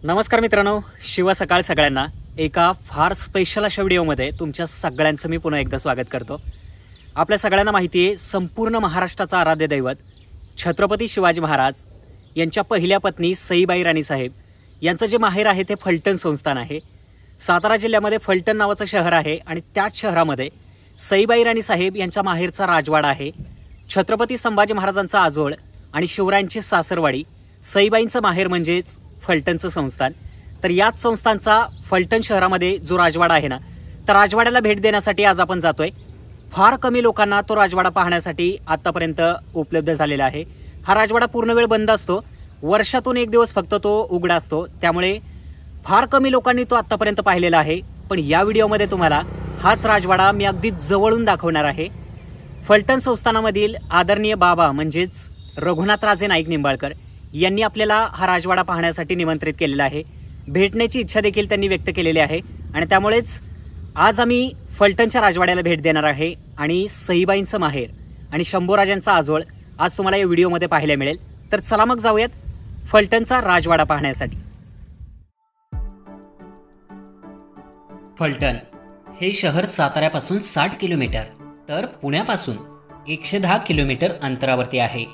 नमस्कार मित्रांनो, शिव सकाळ सगळ्यांना एका फार स्पेशल अशा व्हिडिओमध्ये तुमच्या सगळ्यांचं मी पुन्हा एकदा स्वागत करतो. आपल्या सगळ्यांना माहिती आहे, संपूर्ण महाराष्ट्राचा आराध्य दैवत छत्रपती शिवाजी महाराज यांच्या पहिल्या पत्नी सईबाई राणी साहेब यांचं जे माहेर आहे ते फलटण संस्थान आहे. सातारा जिल्ह्यामध्ये फलटण नावाचं शहर आहे आणि त्याच शहरामध्ये सईबाई राणी साहेब यांच्या माहेरचा राजवाडा आहे. छत्रपती संभाजी महाराजांचा आजोळ आणि शिवरायांची सासरवाडी, सईबाईंचं माहेर म्हणजेच फलटणचं संस्थान. तर याच संस्थानचा फलटण शहरामध्ये जो राजवाडा आहे ना, तर राजवाड्याला भेट देण्यासाठी आज आपण जातोय. फार कमी लोकांना तो राजवाडा पाहण्यासाठी आत्तापर्यंत उपलब्ध झालेला आहे. हा राजवाडा पूर्ण वेळ बंद असतो, वर्षातून एक दिवस फक्त तो उघडा असतो, त्यामुळे फार कमी लोकांनी तो आत्तापर्यंत पाहिलेला आहे. पण या व्हिडिओमध्ये तुम्हाला हाच राजवाडा मी अगदी जवळून दाखवणार आहे. फलटण संस्थानामधील आदरणीय बाबा म्हणजेच रघुनाथराजे नाईक निंबाळकर यांनी आपल्याला हा राजवाडा पाहण्यासाठी निमंत्रित केलेला आहे. भेटण्याची इच्छा देखील त्यांनी व्यक्त केलेली आहे आणि त्यामुळेच आज आम्ही फलटणच्या राजवाड्याला भेट देणार आहे आणि सईबाईंचं माहेर आणि शंभूराजांचा आजोळ आज तुम्हाला या व्हिडिओमध्ये पाहायला मिळेल. तर चला मग जाऊयात फलटणचा राजवाडा पाहण्यासाठी. फलटण हे शहर साताऱ्यापासून 60 किलोमीटर तर पुण्यापासून 110 किलोमीटर अंतरावरती आहे.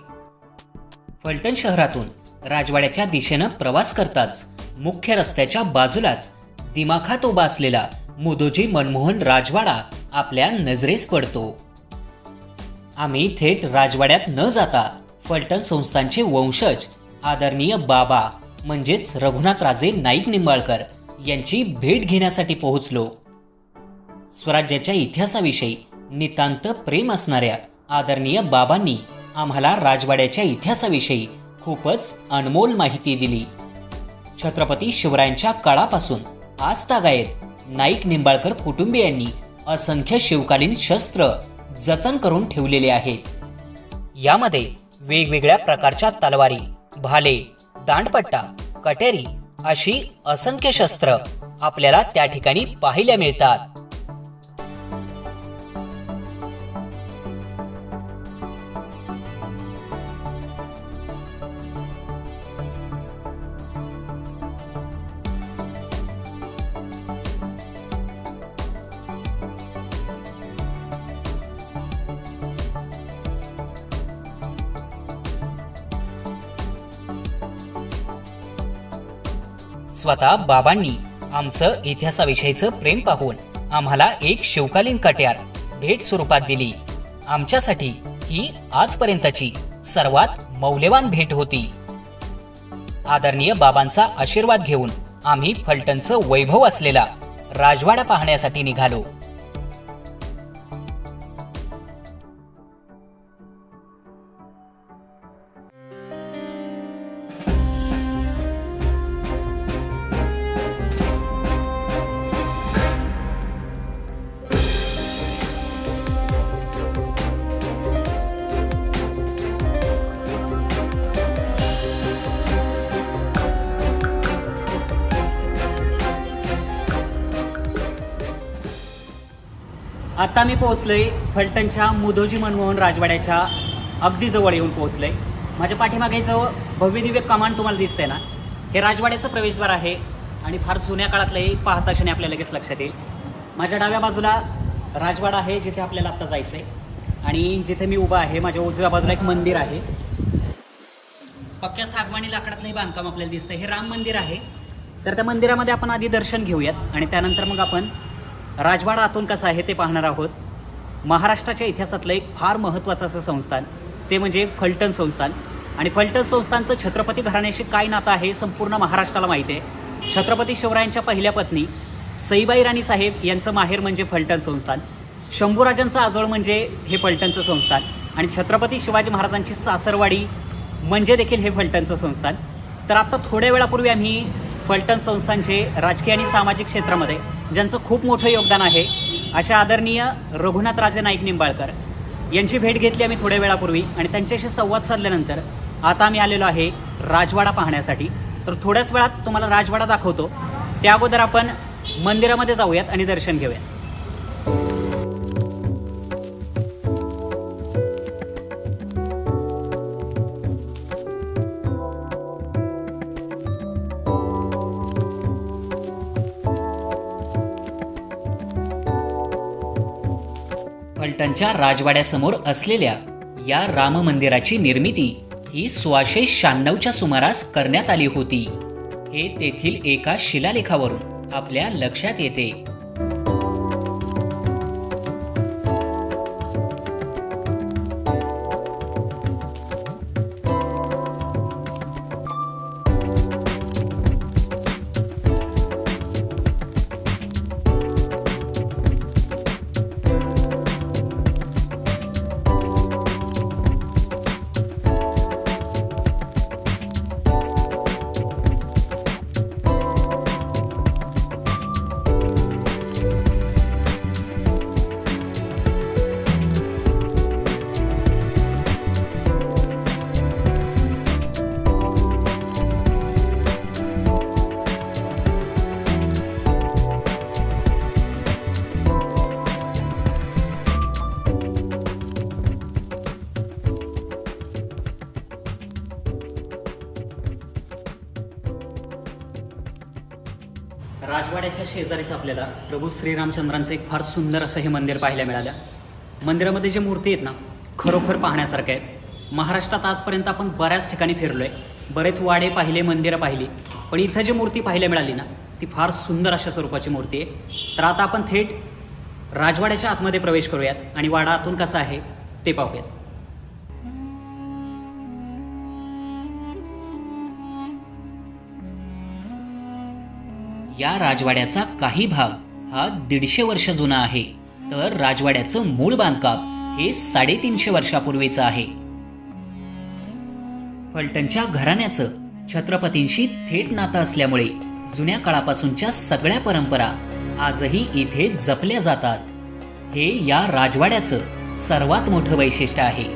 फलटण शहरातून राजवाड्याच्या दिशेनं प्रवास करताच मुख्य रस्त्याच्या बाजूलाच दिमाखात उभा असलेला मुदोजी मनमोहन राजवाडा आपल्या नजरेस पडतो. आम्ही थेट राजवाड्यात न जाता फलटण संस्थानचे वंशज आदरणीय बाबा म्हणजेच रघुनाथराजे नाईक निंबाळकर यांची भेट घेण्यासाठी पोहोचलो. स्वराज्याच्या इतिहासाविषयी नितांत प्रेम असणाऱ्या आदरणीय बाबांनी आम्हाला राजवाड्याच्या इतिहासाविषयी खूपच अनमोल माहिती दिली. छत्रपती शिवरायांच्या काळापासून आजतागायत नाईक निंबाळकर कुटुंबियांनी असंख्य शिवकालीन शस्त्र जतन करून ठेवलेले आहेत. यामध्ये वेगवेगळ्या प्रकारच्या तलवारी, भाले, दांडपट्टा, कटेरी अशी असंख्य शस्त्र आपल्याला त्या ठिकाणी पाहायला मिळतात. स्वतः बाबांनी आमचं इतिहासाविषयीचं प्रेम पाहून आम्हाला एक शिवकालीन कट्यार भेट स्वरूपात दिली. आमच्यासाठी ही आजपर्यंतची सर्वात मौल्यवान भेट होती. आदरणीय बाबांचा आशीर्वाद घेऊन आम्ही फलटणचं वैभव असलेला राजवाडा पाहण्यासाठी निघालो. आता मी पोहोचलोय फलटणच्या मुदोजी मनमोहन राजवाड्याच्या अगदी जवळ येऊन पोहोचलोय. माझ्या पाठीमागे जो भव्य दिव्य कमान तुम्हाला दिसतंय ना, हे राजवाड्याचं प्रवेशद्वार आहे आणि फार जुन्या काळातलंही पाहता क्षणी आपल्याला लगेच लक्षात येईल. माझ्या डाव्या बाजूला राजवाडा आहे जिथे आपल्याला आत्ता जायचंय आणि जिथे मी उभा आहे माझ्या उजव्या बाजूला एक मंदिर आहे. पक्क्या सागवानी लाकडातलंही बांधकाम आपल्याला दिसतंय. हे राम मंदिर आहे. तर त्या मंदिरामध्ये आपण आधी दर्शन घेऊयात आणि त्यानंतर मग आपण राजवाडा आतून कसा आहे ते पाहणार आहोत. महाराष्ट्राच्या इतिहासातलं एक फार महत्त्वाचं असं संस्थान ते म्हणजे फलटण संस्थान. आणि फलटण संस्थानचं छत्रपती घराण्याशी काय नातं आहे संपूर्ण महाराष्ट्राला माहिती आहे. छत्रपती शिवरायांच्या पहिल्या पत्नी सईबाई राणी साहेब यांचं माहेर म्हणजे फलटण संस्थान, शंभूराजांचा आजोळ म्हणजे हे फलटणचं संस्थान आणि छत्रपती शिवाजी महाराजांची सासरवाडी म्हणजे देखील हे फलटणचं संस्थान. तर आत्ता थोड्या वेळापूर्वी आम्ही फलटण संस्थानचे राजकीय आणि सामाजिक क्षेत्रामध्ये ज्यांचं खूप मोठं योगदान आहे अशा आदरणीय रघुनाथराजे नाईक निंबाळकर यांची भेट घेतली आम्ही थोड्या वेळापूर्वी आणि त्यांच्याशी संवाद साधल्यानंतर आता आम्ही आलेलो आहे राजवाडा पाहण्यासाठी. तर थोड्याच वेळात तुम्हाला राजवाडा दाखवतो. त्या अगोदर आपण मंदिरामध्ये जाऊयात आणि दर्शन घेऊयात. फलटणच्या राजवाड्यासमोर असलेल्या या राम मंदिराची निर्मिती ही 1696च्या सुमारास करण्यात आली होती. हे तेथील एका शिलालेखावरून आपल्या लक्षात येते. राजवाड्याच्या शेजारीच आपल्याला प्रभू श्रीरामचंद्रांचं एक फार सुंदर असं हे मंदिर पाहायला मिळालं. मंदिरामध्ये जे मूर्ती आहेत ना, खरोखर पाहण्यासारख्या आहेत. महाराष्ट्रात आजपर्यंत आपण बऱ्याच ठिकाणी फिरलोय, बरेच वाडे पाहिले, मंदिरं पाहिली, पण इथं जी मूर्ती पाहायला मिळाली ना, ती फार सुंदर अशा स्वरूपाची मूर्ती आहे. तर आता आपण थेट राजवाड्याच्या आतमध्ये प्रवेश करूयात आणि वाडा आतून कसा आहे ते पाहूयात. या राजवाड्याचा काही भाग हा 150 वर्ष जुना आहे, तर राजवाड्याचं मूळ बांधकाम हे 350 वर्षापूर्वीचं आहे. फलटणच्या घराण्याचं छत्रपतींशी थेट नातं असल्यामुळे जुन्या काळापासूनच्या सगळ्या परंपरा आजही इथे जपल्या जातात. हे या राजवाड्याचं सर्वात मोठं वैशिष्ट्य आहे.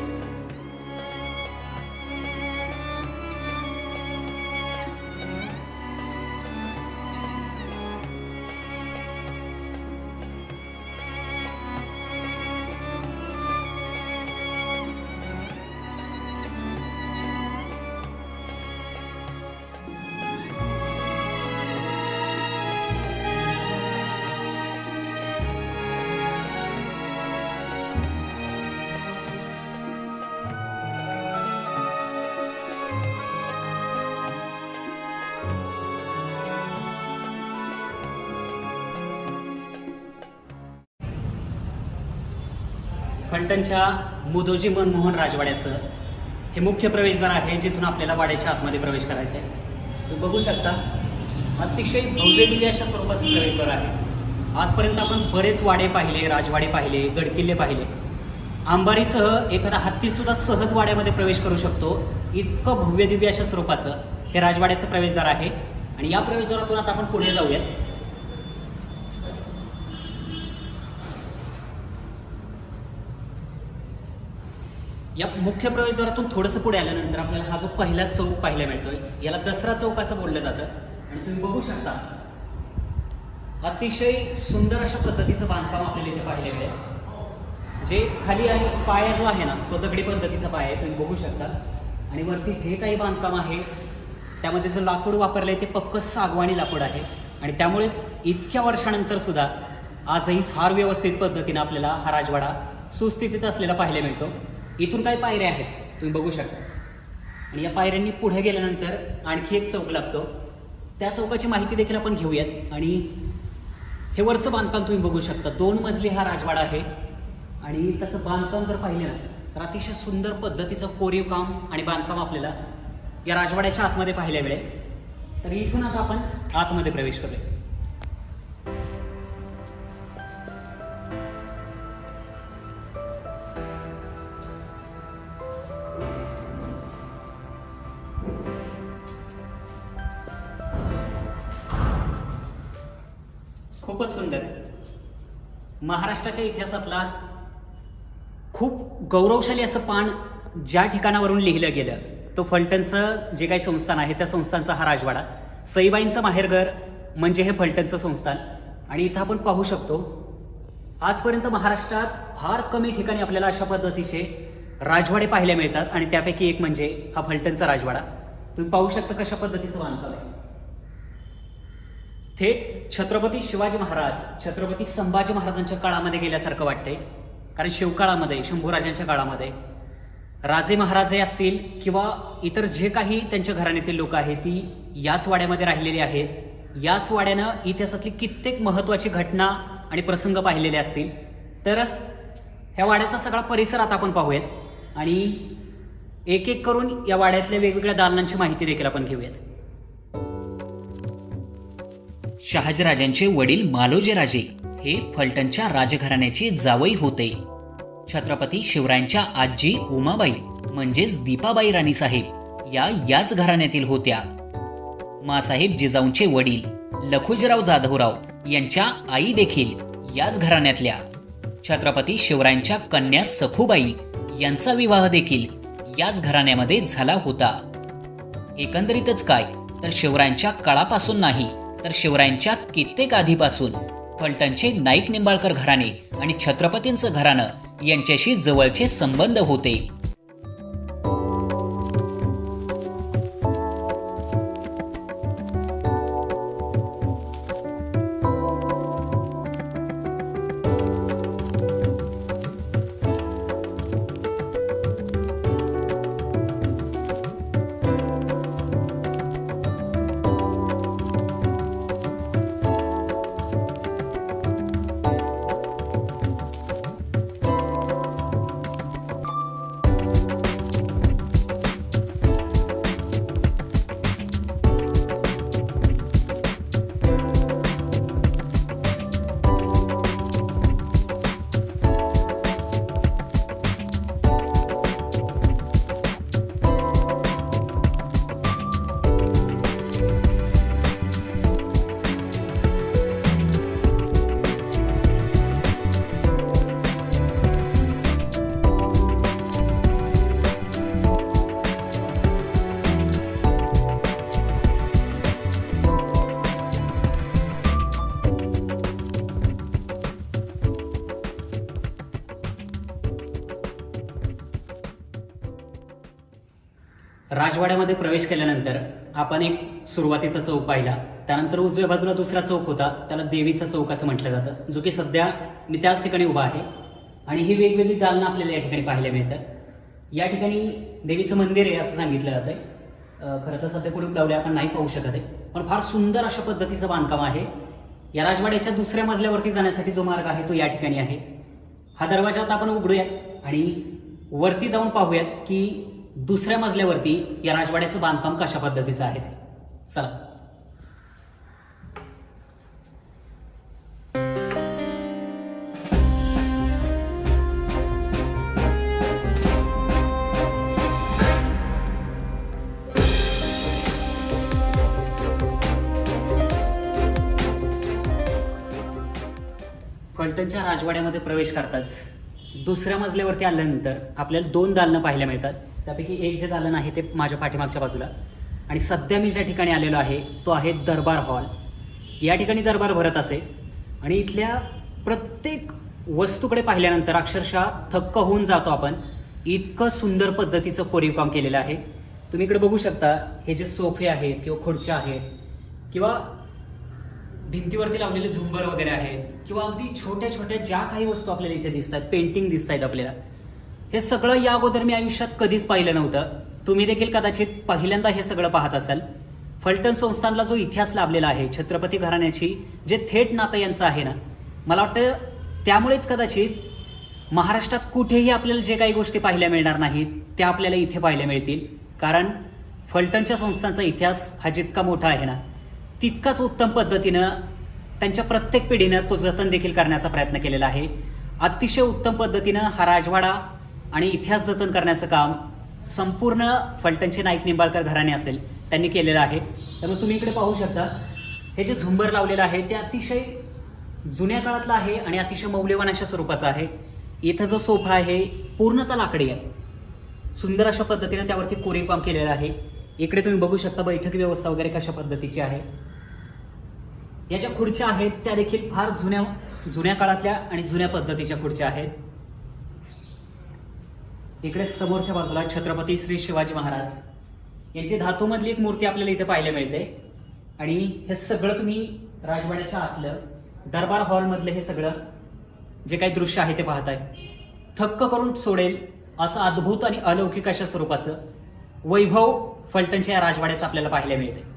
फलटणच्या मुधोजी मनमोहन राजवाड्याचं हे मुख्य प्रवेशद्वार आहे, जिथून आपल्याला वाड्याच्या आतमध्ये प्रवेश करायचा आहे. तुम्ही बघू शकता, अतिशय भव्य दिव्य अशा स्वरूपाचं प्रवेशद्वार आहे. आजपर्यंत आपण बरेच वाडे पाहिले, राजवाडे पाहिले, गडकिल्ले पाहिले. अंबारीसह एखादा हत्तीसुद्धा सहज वाड्यामध्ये प्रवेश करू शकतो, इतकं भव्य दिव्य अशा स्वरूपाचं हे राजवाड्याचं प्रवेशद्वार आहे. आणि या प्रवेशद्वारातून आता आपण पुढे जाऊयात. या मुख्य प्रवेशद्वारातून थोडंसं पुढे आल्यानंतर आपल्याला हा जो पहिला चौक पाहायला मिळतोय, याला दसरा चौक असं बोललं जातं. आणि तुम्ही बघू शकता, अतिशय सुंदर अशा पद्धतीचं बांधकाम आपल्याला इथे पाहायला मिळेल. जे खाली आहे पाया जो आहे ना, तो दगडी पद्धतीचा पाया आहे, तुम्ही बघू शकता. आणि वरती जे काही बांधकाम आहे त्यामध्ये जो लाकूड वापरलंय ते पक्क सागवानी लाकूड आहे. आणि त्यामुळेच इतक्या वर्षानंतर सुद्धा आजही फार व्यवस्थित पद्धतीने आपल्याला हा राजवाडा सुस्थितीत असलेला पाहायला मिळतो. इथून काही पायऱ्या आहेत, तुम्ही बघू शकता. आणि या पायऱ्यांनी पुढे गेल्यानंतर आणखी एक चौक लागतो, त्या चौकाची माहिती देखील आपण घेऊयात. आणि हे वरचं बांधकाम तुम्ही बघू शकता, 2 मजली हा राजवाडा आहे. आणि त्याचं बांधकाम जर पाहिलं ना, तर अतिशय सुंदर पद्धतीचं कोरीव काम आणि बांधकाम आपल्याला या राजवाड्याच्या आतमध्ये पाहायला मिळेल. तर इथून आता आपण आतमध्ये प्रवेश करूया. खूपच सुंदर. महाराष्ट्राच्या इतिहासातला खूप गौरवशाली असं पान ज्या ठिकाणावरून लिहिलं गेलं, तो फलटणचं जे काही संस्थान आहे त्या संस्थानचा हा राजवाडा. सईबाईंचं माहेरघर म्हणजे हे फलटणचं संस्थान. आणि इथं आपण पाहू शकतो, आजपर्यंत महाराष्ट्रात फार कमी ठिकाणी आपल्याला अशा पद्धतीचे राजवाडे पाहायला मिळतात. आणि त्यापैकी एक म्हणजे हा फलटणचा राजवाडा. तुम्ही पाहू शकता कशा पद्धतीचं बांधकाम आहे. थेट छत्रपती शिवाजी महाराज, छत्रपती संभाजी महाराजांच्या काळामध्ये गेल्यासारखं वाटतंय. कारण शिवकाळामध्ये, शंभूराजांच्या काळामध्ये राजे महाराजे असतील किंवा इतर जे काही त्यांच्या घराण्यातील लोक आहेत ती याच वाड्यामध्ये राहिलेली आहेत. याच वाड्यानं इतिहासातली कित्येक महत्त्वाची घटना आणि प्रसंग पाहिलेले असतील. तर ह्या वाड्याचा सगळा परिसर आता आपण पाहूयात आणि एक एक करून या वाड्यातल्या वेगवेगळ्या दालनांची माहिती देखील आपण घेऊयात. शहाजीराजांचे वडील मालोजीराजे हे फलटणच्या राजघराण्याचे जावई होते. छत्रपती शिवरायांच्या आजी उमाबाई म्हणजेच दीपाबाई राणी साहेब याच घराण्यातील होत्या. मासाहेब जिजाऊंचे वडील लखुजीराव जाधवराव यांच्या आई देखील याच घराण्यातल्या. छत्रपती शिवरायांच्या कन्या सखूबाई यांचा विवाह देखील याच घराण्यामध्ये झाला होता. एकंदरीतच काय तर शिवरायांच्या काळापासून नाही तर शिवरायांच्या कित्येक आधीपासून फलटणचे नाईक निंबाळकर घराणे आणि छत्रपतींचं घराणं यांच्याशी जवळचे संबंध होते. राजवाड्यामध्ये प्रवेश केल्यानंतर आपण एक सुरुवातीचा चौक पाहिला. त्यानंतर उजव्या बाजूला दुसरा चौक होता, त्याला देवीचा चौक असं म्हटलं जातं, जो की सध्या मी त्याच ठिकाणी उभा आहे. आणि ही वेगवेगळी दालनं आपल्याला या ठिकाणी पाहायला मिळतात. या ठिकाणी देवीचं मंदिर आहे असं सांगितलं जातंय. खरं तर सध्या कुलूप लावले आपण नाही पाहू शकत आहे, पण फार सुंदर अशा पद्धतीचं बांधकाम आहे. या राजवाड्याच्या दुसऱ्या मजल्यावरती जाण्यासाठी जो मार्ग आहे तो या ठिकाणी आहे. हा दरवाजा आता आपण उघडूयात आणि वरती जाऊन पाहूयात की दुसऱ्या मजल्यावरती या राजवाड्याचं बांधकाम कशा पद्धतीचं आहे ते. चला. फलटणच्या राजवाड्यामध्ये प्रवेश करताच दुसऱ्या मजल्यावरती आल्यानंतर आपल्याला दोन दालनं पाहायला मिळतात. त्यापैकी एक जे दालन आहे ते माझ्या पाठीमागच्या बाजूला आणि सध्या मी ज्या ठिकाणी आलेलो आहे तो आहे दरबार हॉल. या ठिकाणी दरबार भरत असे आणि इथल्या प्रत्येक वस्तूकडे पाहिल्यानंतर अक्षरशः थक्क होऊन जातो आपण. इतकं सुंदर पद्धतीचं कोरीव काम केलेलं आहे. तुम्ही इकडे बघू शकता हे जे सोफे आहेत किंवा खुर्च्या आहेत किंवा भिंतीवरती लावलेले झुंबर वगैरे आहेत किंवा अगदी छोट्या छोट्या ज्या काही वस्तू आपल्याला इथे दिसत आहेत, पेंटिंग दिसत आहेत आपल्याला, हे सगळं या अगोदर मी आयुष्यात कधीच पाहिलं नव्हतं. तुम्ही देखील कदाचित पहिल्यांदा हे सगळं पाहत असाल. फलटण संस्थानला जो इतिहास लाभलेला आहे छत्रपती घराण्याची जे थेट नातं यांचं आहे ना, मला वाटतं त्यामुळेच कदाचित महाराष्ट्रात कुठेही आपल्याला जे काही गोष्टी पाहायला मिळणार नाहीत त्या आपल्याला इथे पाहायला मिळतील. कारण फलटणच्या संस्थांचा इतिहास हा जितका मोठा आहे ना तितकाच उत्तम पद्धतीनं त्यांच्या प्रत्येक पिढीनं तो जतन देखील करण्याचा प्रयत्न केलेला आहे. अतिशय उत्तम पद्धतीनं हा राजवाडा आणि इतिहास जतन करण्याचं काम संपूर्ण फलटणचे नाईक निंबाळकर घराणे असेल त्यांनी केलेलं आहे. त्यामुळे तुम्ही इकडे पाहू शकता हे जे झुंबर लावलेलं आहे ते अतिशय जुन्या काळातलं आहे आणि अतिशय मौल्यवान अशा स्वरूपाचं आहे. इथं जो सोफा आहे पूर्णतः लाकडी आहे. सुंदर अशा पद्धतीने त्यावरती कोरीव काम केलेलं आहे. इकडे तुम्ही बघू शकता बैठक व्यवस्था वगैरे कशा पद्धतीची आहे. या ज्या खुर्च्या आहेत त्या देखील फार जुन्या काळातल्या आणि जुन्या पद्धतीच्या खुर्च्या आहेत. इकडे समोरच्या बाजूला छत्रपती श्री शिवाजी महाराज यांची धातूमधली एक मूर्ती आपल्याला इथे पाहायला मिळते. आणि हे सगळं तुम्ही राजवाड्याच्या आतलं दरबार हॉलमधलं हे सगळं जे काही दृश्य आहे ते पाहताय. थक्क करून सोडेल असं अद्भुत आणि अलौकिक अशा स्वरूपाचं वैभव फलटणच्या या राजवाड्याचं आपल्याला पाहायला मिळते.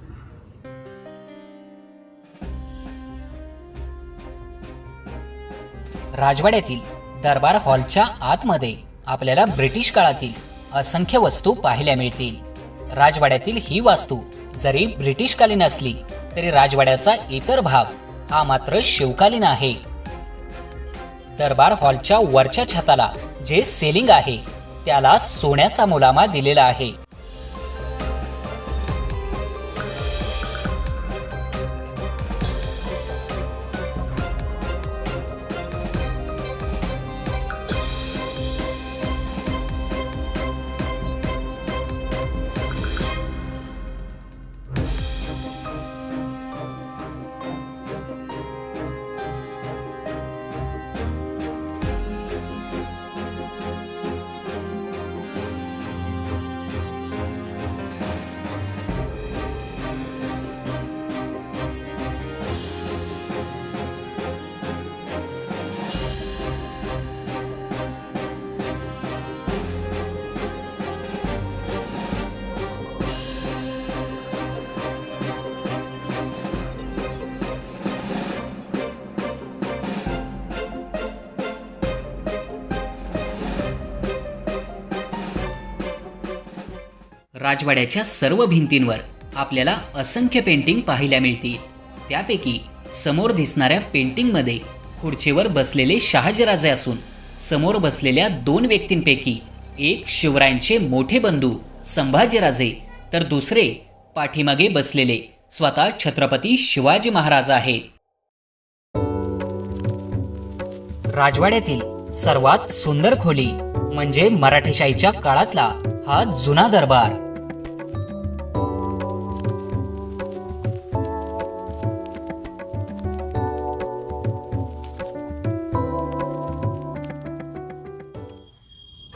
राजवाड्यातील दरबार हॉलच्या आतमध्ये आपल्याला ब्रिटिश काळातील असंख्य वस्तू पाहायला मिळतील. राजवाड्यातील ही वास्तू जरी ब्रिटिशकालीन असली तरी राजवाड्याचा इतर भाग हा मात्र शिवकालीन आहे. दरबार हॉलच्या वरच्या छताला जे सेलिंग आहे त्याला सोन्याचा मुलामा दिलेला आहे. राजवाड्याच्या सर्व भिंतींवर आपल्याला असंख्य पेंटिंग पाहायला मिळतील. त्यापैकी समोर दिसणाऱ्या पेंटिंगमध्ये खुर्चीवर बसलेले शहाजीराजे असून समोर बसलेल्या 2 व्यक्तींपैकी एक शिवरायांचे मोठे बंधू संभाजीराजे तर दुसरे पाठीमागे बसलेले स्वतः छत्रपती शिवाजी महाराज आहेत. राजवाड्यातील सर्वात सुंदर खोली म्हणजे मराठेशाहीच्या काळातला हा जुना दरबार.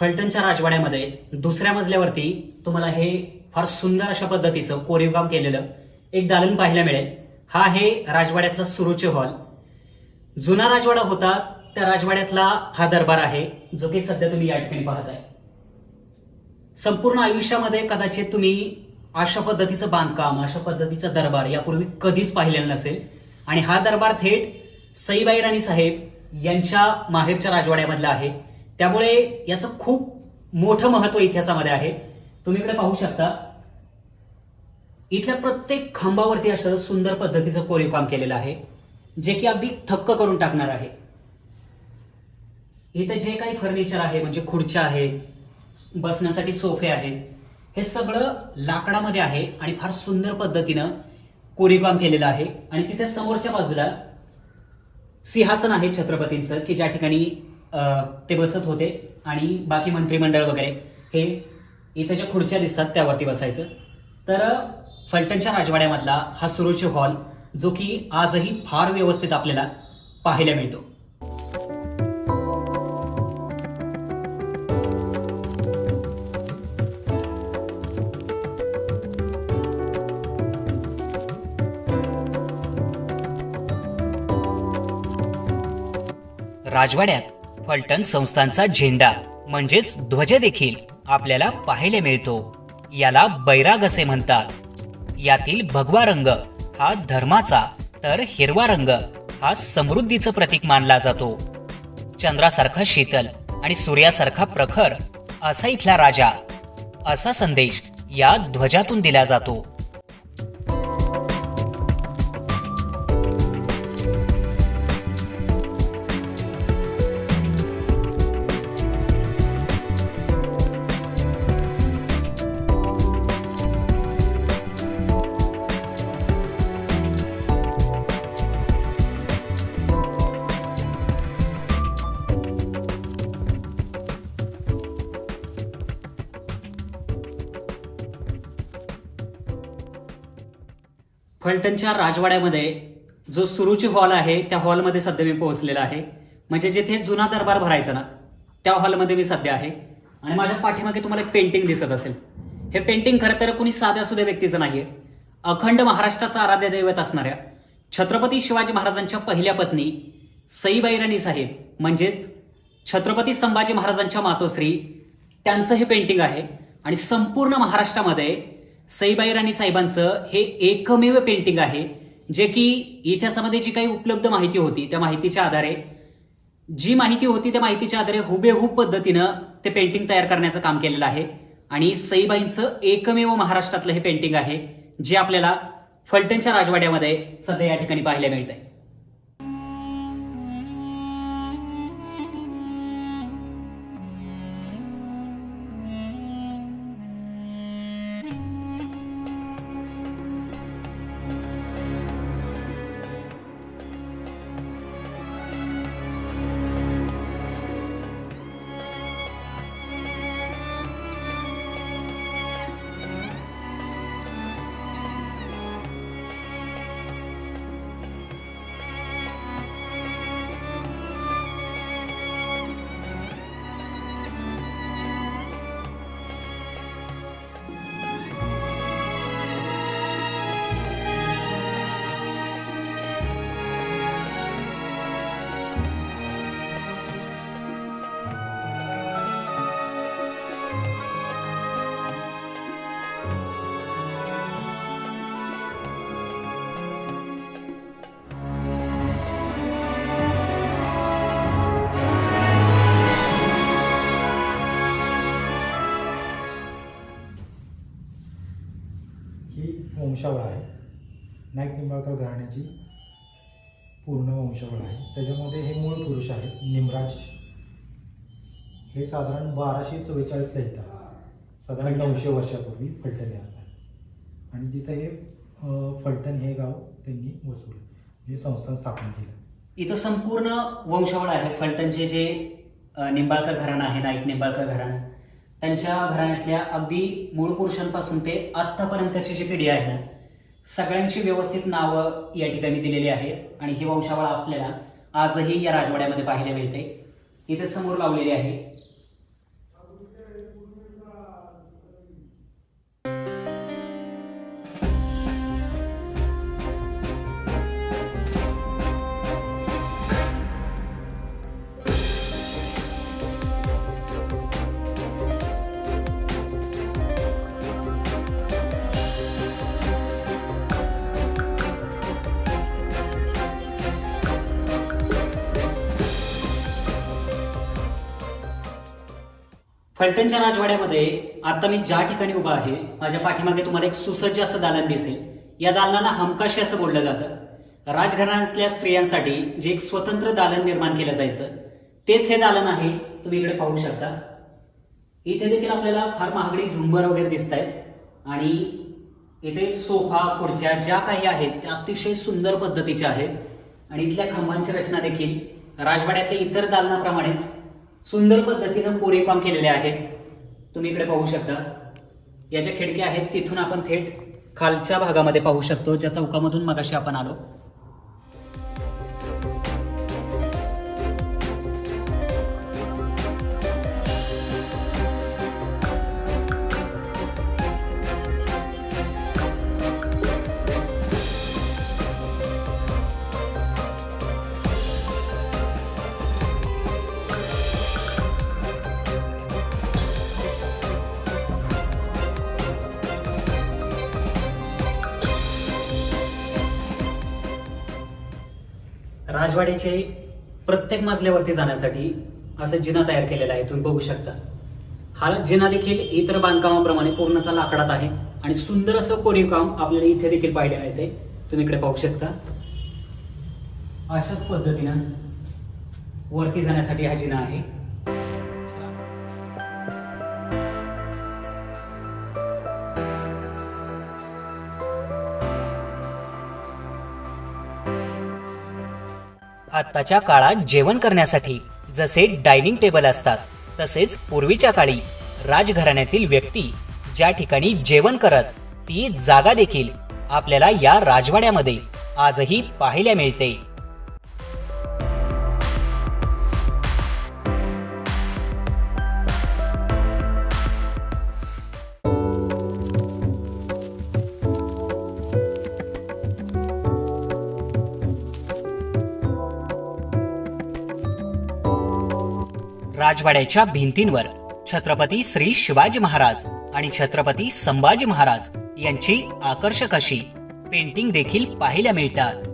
फलटणच्या राजवाड्यामध्ये दुसऱ्या मजल्यावरती तुम्हाला हे फार सुंदर अशा पद्धतीचं कोरीवकाम केलेलं एक दालन पाहायला मिळेल. हा आहे राजवाड्यातला सुरुची हॉल. जुना राजवाडा होता त्या राजवाड्यातला हा दरबार आहे जो की सध्या तुम्ही या ठिकाणी पाहताय. संपूर्ण आयुष्यामध्ये कदाचित तुम्ही अशा पद्धतीचं बांधकाम, अशा पद्धतीचा दरबार यापूर्वी कधीच पाहिलेलं नसेल. आणि हा दरबार थेट सईबाई राणी साहेब यांच्या माहेरच्या राजवाड्यामधला आहे. त्यामुळे याचं खूप मोठं महत्व इतिहासामध्ये आहे. तुम्ही इकडे पाहू शकता इथल्या प्रत्येक खांबावरती असं सुंदर पद्धतीचं कोरीवकाम केलेलं आहे जे की अगदी थक्क करून टाकणार आहे. इथे जे काही फर्निचर आहे म्हणजे खुर्च्या आहेत, बसण्यासाठी सोफे आहेत, हे सगळं लाकडामध्ये आहे आणि फार सुंदर पद्धतीनं कोरीवकाम केलेलं आहे. आणि तिथे समोरच्या बाजूला सिंहासन आहे छत्रपतींचं की ज्या ठिकाणी ते बसत होते आणि बाकी मंत्रिमंडळ वगैरे हे इथे ज्या खुर्च्या दिसतात त्यावरती बसायचं. तर फलटणच्या राजवाड्यामधला हा सुरुची हॉल जो की आजही फार व्यवस्थित आपल्याला पाहायला मिळतो. राजवाड्यात फलटण संस्थानचा झेंडा म्हणजेच ध्वज देखील आपल्याला पाहायला मिळतो. याला बैराग असे म्हणतात. यातील भगवा रंग हा धर्माचा तर हिरवा रंग हा समृद्धीचं प्रतीक मानला जातो. चंद्रासारखा शीतल आणि सूर्यासारखा प्रखर असा इथला राजा असा संदेश या ध्वजातून दिला जातो. फलटणच्या राजवाड्यामध्ये जो सुरुची हॉल आहे त्या हॉलमध्ये सध्या मी पोहोचलेला आहे. म्हणजे जिथे जुना दरबार भरायचा ना त्या हॉलमध्ये मी सध्या आहे. आणि माझ्या पाठीमागे तुम्हाला एक पेंटिंग दिसत असेल. हे पेंटिंग खरं तर कोणी साध्या सुध्या व्यक्तीचं नाहीये. अखंड महाराष्ट्राचा आराध्य दैवत असणाऱ्या छत्रपती शिवाजी महाराजांच्या पहिल्या पत्नी सईबाई राणी साहेब म्हणजेच छत्रपती संभाजी महाराजांच्या मातोश्री त्यांचं हे पेंटिंग आहे आणि संपूर्ण महाराष्ट्रामध्ये सईबाई राणी साहेबांचं हे एकमेव पेंटिंग आहे जे की इतिहासामध्ये जी काही उपलब्ध माहिती होती त्या माहितीच्या आधारे त्या माहितीच्या आधारे हुबेहूब पद्धतीनं ते पेंटिंग तयार करण्याचं काम केलेलं आहे आणि सईबाईंचं एकमेव महाराष्ट्रातलं हे पेंटिंग आहे जे आपल्याला फलटणच्या राजवाड्यामध्ये सध्या या ठिकाणी पाहायला मिळतंय. ही वंशावळ आहे. नाईक निंबाळकर घराण्याची पूर्ण वंशावळ आहे. त्याच्यामध्ये हे मूळ पुरुष आहेत. निमराज हे साधारण 1244ला येतात. साधारण 900 वर्षापूर्वी फलटणी असतात आणि तिथं हे फलटण हे गाव त्यांनी वसवलं, हे संस्थान स्थापन केलं. इथं संपूर्ण वंशावळ आहे. फलटणचे जे निंबाळकर घराणं आहे, नाईक निंबाळकर घराणं, त्यांच्या घराण्यातल्या अगदी मूळ पुरुषांपासून ते आत्तापर्यंतची जी पिढी आहे ना, सगळ्यांची व्यवस्थित नावं या ठिकाणी दिलेली आहेत आणि ही वंशावळ आपल्याला आजही या राजवाड्यामध्ये पाहायला मिळते. इथे समोर लावलेली आहे. फलटणच्या राजवाड्यामध्ये आता मी ज्या ठिकाणी उभा आहे, माझ्या पाठीमागे तुम्हाला एक सुसज्ज असं दालन दिसेल. या दालनाला हमकाशी असं बोललं जातं. राजघराण्यातल्या स्त्रियांसाठी जे एक स्वतंत्र दालन निर्माण केलं जायचं, तेच हे दालन आहे. तुम्ही इकडे पाहू शकता. इथे देखील आपल्याला फार महागडी झुंबर वगैरे दिसत आहेत आणि इथे सोफा, खुर्च्या ज्या काही आहेत त्या अतिशय सुंदर पद्धतीच्या आहेत आणि इथल्या खांबांची रचना देखील राजवाड्यातल्या इतर दालनाप्रमाणेच सुंदर पद्धतीनं कोरीवकाम केलेले आहेत. तुम्ही इकडे पाहू शकता. याच्या खिडक्या आहेत, तिथून आपण थेट खालच्या भागामध्ये पाहू शकतो, ज्या चौकामधून मगाशी आपण आलो. राजवाड्याचे प्रत्येक मजल्यावरती जाण्यासाठी असं जिना तयार केलेला आहे. तुम्ही बघू शकता. हा जिना देखील इतर बांधकामाप्रमाणे पूर्णतः लाकडात आहे आणि सुंदर असं कोरीवकाम आपल्याला इथे देखील पाहायला मिळते. तुम्ही इकडे पाहू शकता. अशाच पद्धतीनं वरती जाण्यासाठी हा जिना आहे. आत्ताच्या काळात जेवण करण्यासाठी जसे डायनिंग टेबल असतात, तसेच पूर्वीच्या काळी राजघराण्यातील व्यक्ती ज्या ठिकाणी जेवण करत, ती जागा देखील आपल्याला या राजवाड्यामध्ये आजही पाहायला मिळते. राजवाड्याच्या भिंतींवर छत्रपती श्री शिवाजी महाराज आणि छत्रपती संभाजी महाराज यांची आकर्षक अशी पेंटिंग देखील पाहायला मिळतात.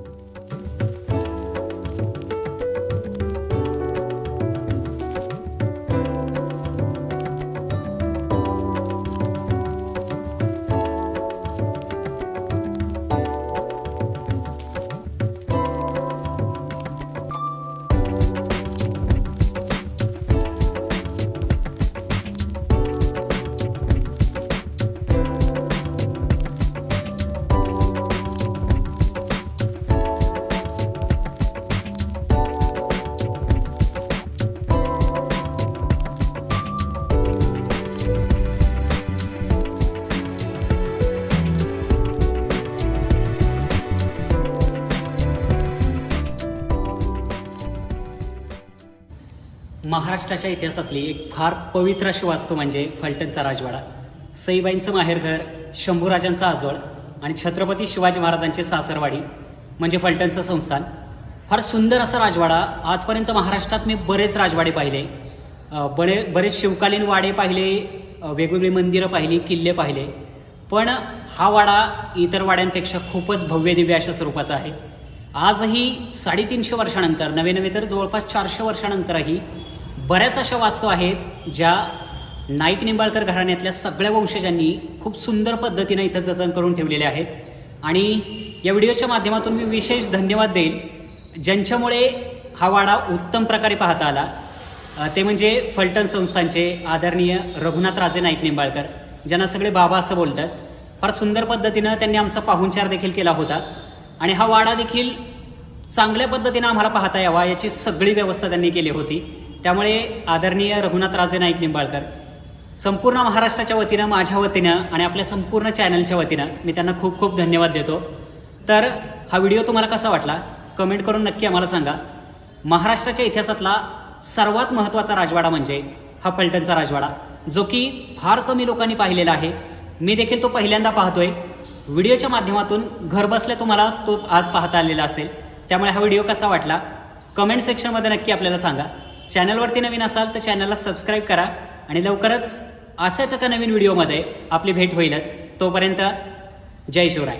महाराष्ट्राच्या इतिहासातली एक फार पवित्र अशी वास्तू म्हणजे फलटणचा राजवाडा. सईबाईंचं माहेरघर, शंभूराजांचा आजोळ आणि छत्रपती शिवाजी महाराजांचे सासरवाडी म्हणजे फलटणचं संस्थान. फार सुंदर असा राजवाडा. आजपर्यंत महाराष्ट्रात मी बरेच राजवाडे पाहिले, बरेच शिवकालीन वाडे पाहिले, वेगवेगळी मंदिरं पाहिली, किल्ले पाहिले, पण हा वाडा इतर वाड्यांपेक्षा खूपच भव्य दिव्य अशा स्वरूपाचा आहे. आजही 350 वर्षानंतर, नवे तर जवळपास 400 वर्षानंतरही बऱ्याच अशा वास्तू आहेत ज्या नाईक निंबाळकर घराण्यातल्या सगळ्या वंशजांनी खूप सुंदर पद्धतीने इथं जतन करून ठेवलेले आहेत. आणि या व्हिडिओच्या माध्यमातून मी विशेष धन्यवाद देईल ज्यांच्यामुळे हा वाडा उत्तम प्रकारे पाहता आला. ते म्हणजे फलटण संस्थानचे आदरणीय रघुनाथराजे नाईक निंबाळकर, ज्यांना सगळे बाबा असं बोलतात. फार सुंदर पद्धतीनं त्यांनी आमचा पाहुणचार देखील केला होता आणि हा वाडा देखील चांगल्या पद्धतीनं आम्हाला पाहता यावा याची सगळी व्यवस्था त्यांनी केली होती. त्यामुळे आदरणीय रघुनाथराजे नाईक निंबाळकर संपूर्ण महाराष्ट्राच्या वतीनं, माझ्या वतीनं आणि आपल्या संपूर्ण चॅनलच्या वतीनं मी त्यांना खूप खूप धन्यवाद देतो. तर हा व्हिडिओ तुम्हाला कसा वाटला कमेंट करून नक्की आम्हाला सांगा. महाराष्ट्राच्या इतिहासातला सर्वात महत्त्वाचा राजवाडा म्हणजे हा फलटणचा राजवाडा, जो की फार कमी लोकांनी पाहिलेला आहे. मी देखील तो पहिल्यांदा पाहतोय. व्हिडिओच्या माध्यमातून घरबसल्या तुम्हाला तो आज पाहता आलेला असेल. त्यामुळे हा व्हिडिओ कसा वाटला कमेंट सेक्शनमध्ये नक्की आपल्याला सांगा. चॅनलवरती नवीन असाल तर चॅनलला सबस्क्राईब करा आणि लवकरच अशाच एका नवीन व्हिडिओमध्ये आपली भेट होईलच. तोपर्यंत जय शिवराय.